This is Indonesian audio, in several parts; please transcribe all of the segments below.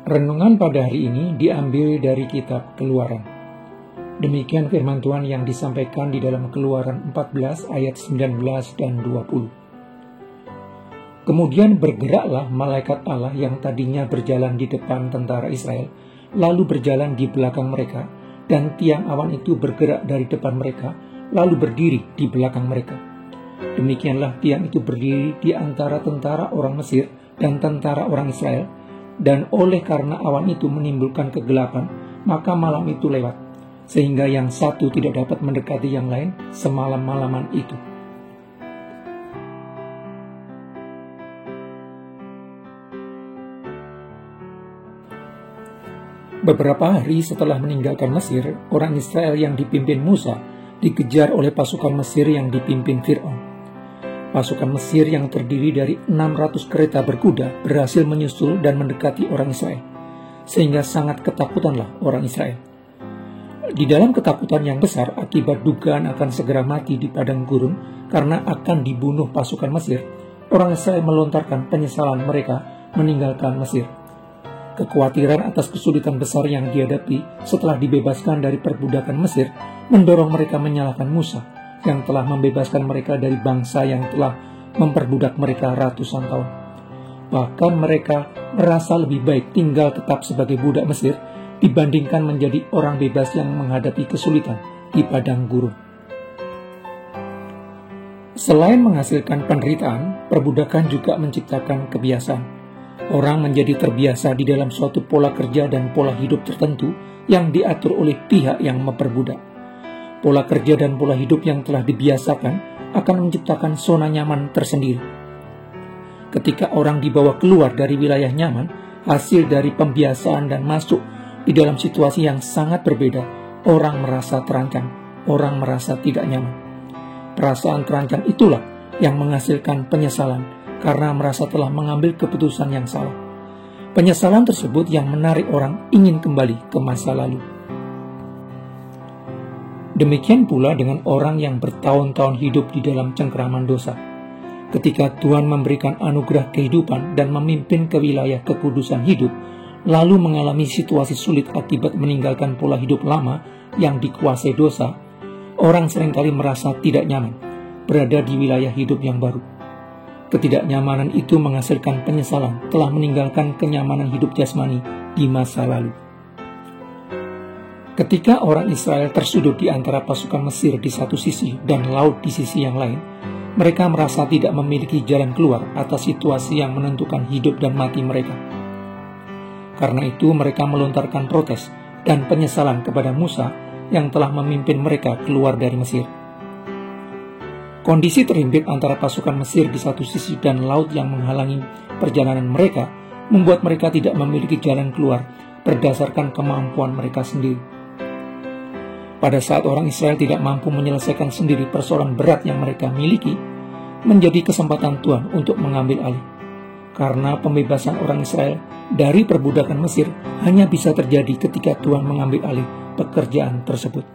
Renungan pada hari ini diambil dari kitab Keluaran. Demikian firman Tuhan yang disampaikan di dalam Keluaran 14 ayat 19 dan 20. Kemudian bergeraklah malaikat Allah yang tadinya berjalan di depan tentara Israel, lalu berjalan di belakang mereka, dan tiang awan itu bergerak dari depan mereka, lalu berdiri di belakang mereka. Demikianlah tiang itu berdiri di antara tentara orang Mesir dan tentara orang Israel, dan oleh karena awan itu menimbulkan kegelapan, maka malam itu lewat, sehingga yang satu tidak dapat mendekati yang lain semalam-malaman itu. Beberapa hari setelah meninggalkan Mesir, orang Israel yang dipimpin Musa dikejar oleh pasukan Mesir yang dipimpin Fir'aun. Pasukan Mesir yang terdiri dari 600 kereta berkuda berhasil menyusul dan mendekati orang Israel, sehingga sangat ketakutanlah orang Israel. Di dalam ketakutan yang besar akibat dugaan akan segera mati di padang gurun karena akan dibunuh pasukan Mesir, orang Israel melontarkan penyesalan mereka meninggalkan Mesir. Kekhawatiran atas kesulitan besar yang dihadapi setelah dibebaskan dari perbudakan Mesir mendorong mereka menyalahkan Musa yang telah membebaskan mereka dari bangsa yang telah memperbudak mereka ratusan tahun. Bahkan mereka merasa lebih baik tinggal tetap sebagai budak Mesir dibandingkan menjadi orang bebas yang menghadapi kesulitan di padang gurun. Selain menghasilkan penderitaan, perbudakan juga menciptakan kebiasaan. Orang menjadi terbiasa di dalam suatu pola kerja dan pola hidup tertentu yang diatur oleh pihak yang memperbudak. Pola kerja dan pola hidup yang telah dibiasakan akan menciptakan zona nyaman tersendiri. Ketika orang dibawa keluar dari wilayah nyaman, hasil dari pembiasaan dan masuk di dalam situasi yang sangat berbeda, orang merasa terancam, orang merasa tidak nyaman. Perasaan terancam itulah yang menghasilkan penyesalan karena merasa telah mengambil keputusan yang salah. Penyesalan tersebut yang menarik orang ingin kembali ke masa lalu. Demikian pula dengan orang yang bertahun-tahun hidup di dalam cengkeraman dosa. Ketika Tuhan memberikan anugerah kehidupan dan memimpin ke wilayah kekudusan hidup, lalu mengalami situasi sulit akibat meninggalkan pola hidup lama yang dikuasai dosa, orang seringkali merasa tidak nyaman berada di wilayah hidup yang baru. Ketidaknyamanan itu menghasilkan penyesalan telah meninggalkan kenyamanan hidup jasmani di masa lalu. Ketika orang Israel tersudut di antara pasukan Mesir di satu sisi dan laut di sisi yang lain, mereka merasa tidak memiliki jalan keluar atas situasi yang menentukan hidup dan mati mereka. Karena itu mereka melontarkan protes dan penyesalan kepada Musa yang telah memimpin mereka keluar dari Mesir. Kondisi terhimpit antara pasukan Mesir di satu sisi dan laut yang menghalangi perjalanan mereka membuat mereka tidak memiliki jalan keluar berdasarkan kemampuan mereka sendiri. Pada saat orang Israel tidak mampu menyelesaikan sendiri persoalan berat yang mereka miliki, menjadi kesempatan Tuhan untuk mengambil alih. Karena pembebasan orang Israel dari perbudakan Mesir hanya bisa terjadi ketika Tuhan mengambil alih pekerjaan tersebut.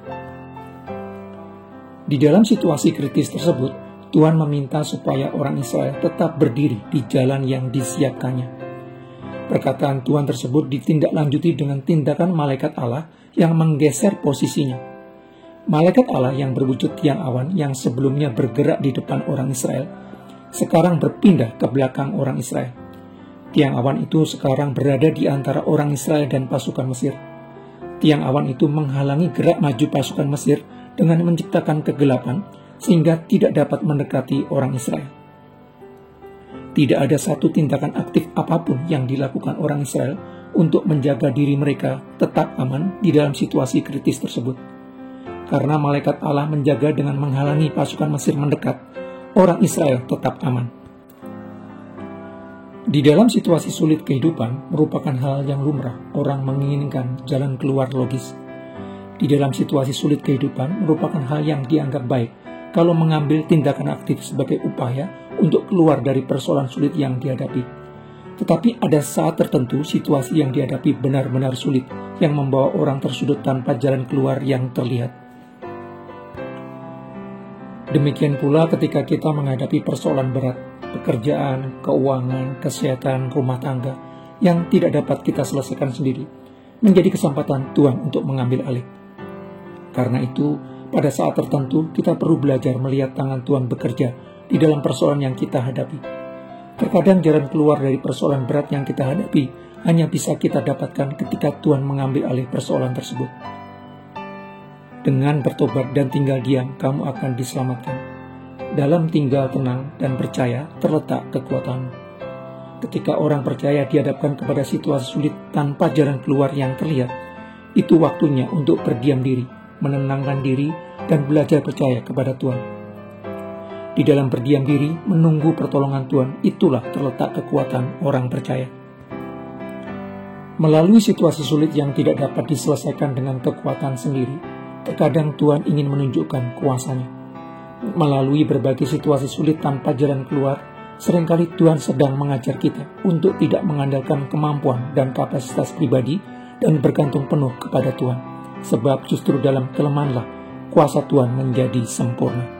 Di dalam situasi kritis tersebut, Tuhan meminta supaya orang Israel tetap berdiri di jalan yang disiapkannya. Perkataan Tuhan tersebut ditindaklanjuti dengan tindakan malaikat Allah yang menggeser posisinya. Malaikat Allah yang berwujud tiang awan yang sebelumnya bergerak di depan orang Israel, sekarang berpindah ke belakang orang Israel. Tiang awan itu sekarang berada di antara orang Israel dan pasukan Mesir. Tiang awan itu menghalangi gerak maju pasukan Mesir dengan menciptakan kegelapan sehingga tidak dapat mendekati orang Israel. Tidak ada satu tindakan aktif apapun yang dilakukan orang Israel untuk menjaga diri mereka tetap aman di dalam situasi kritis tersebut. Karena malaikat Allah menjaga dengan menghalangi pasukan Mesir mendekat, orang Israel tetap aman. Di dalam situasi sulit kehidupan merupakan hal yang lumrah orang menginginkan jalan keluar logis. Di dalam situasi sulit kehidupan merupakan hal yang dianggap baik kalau mengambil tindakan aktif sebagai upaya untuk keluar dari persoalan sulit yang dihadapi. Tetapi ada saat tertentu situasi yang dihadapi benar-benar sulit yang membawa orang tersudut tanpa jalan keluar yang terlihat. Demikian pula ketika kita menghadapi persoalan berat, pekerjaan, keuangan, kesehatan, rumah tangga, yang tidak dapat kita selesaikan sendiri menjadi kesempatan Tuhan untuk mengambil alih. Karena itu, pada saat tertentu kita perlu belajar melihat tangan Tuhan bekerja di dalam persoalan yang kita hadapi. Terkadang jalan keluar dari persoalan berat yang kita hadapi hanya bisa kita dapatkan ketika Tuhan mengambil alih persoalan tersebut. Dengan bertobat dan tinggal diam, kamu akan diselamatkan. Dalam tinggal tenang dan percaya terletak kekuatanmu. Ketika orang percaya dihadapkan kepada situasi sulit tanpa jalan keluar yang terlihat, itu waktunya untuk berdiam diri, menenangkan diri, dan belajar percaya kepada Tuhan. Di dalam berdiam diri, menunggu pertolongan Tuhan, itulah terletak kekuatan orang percaya. Melalui situasi sulit yang tidak dapat diselesaikan dengan kekuatan sendiri, terkadang Tuhan ingin menunjukkan kuasa-Nya. Melalui berbagai situasi sulit tanpa jalan keluar, seringkali Tuhan sedang mengajar kita untuk tidak mengandalkan kemampuan dan kapasitas pribadi dan bergantung penuh kepada Tuhan. Sebab justru dalam kelemahanlah kuasa Tuhan menjadi sempurna.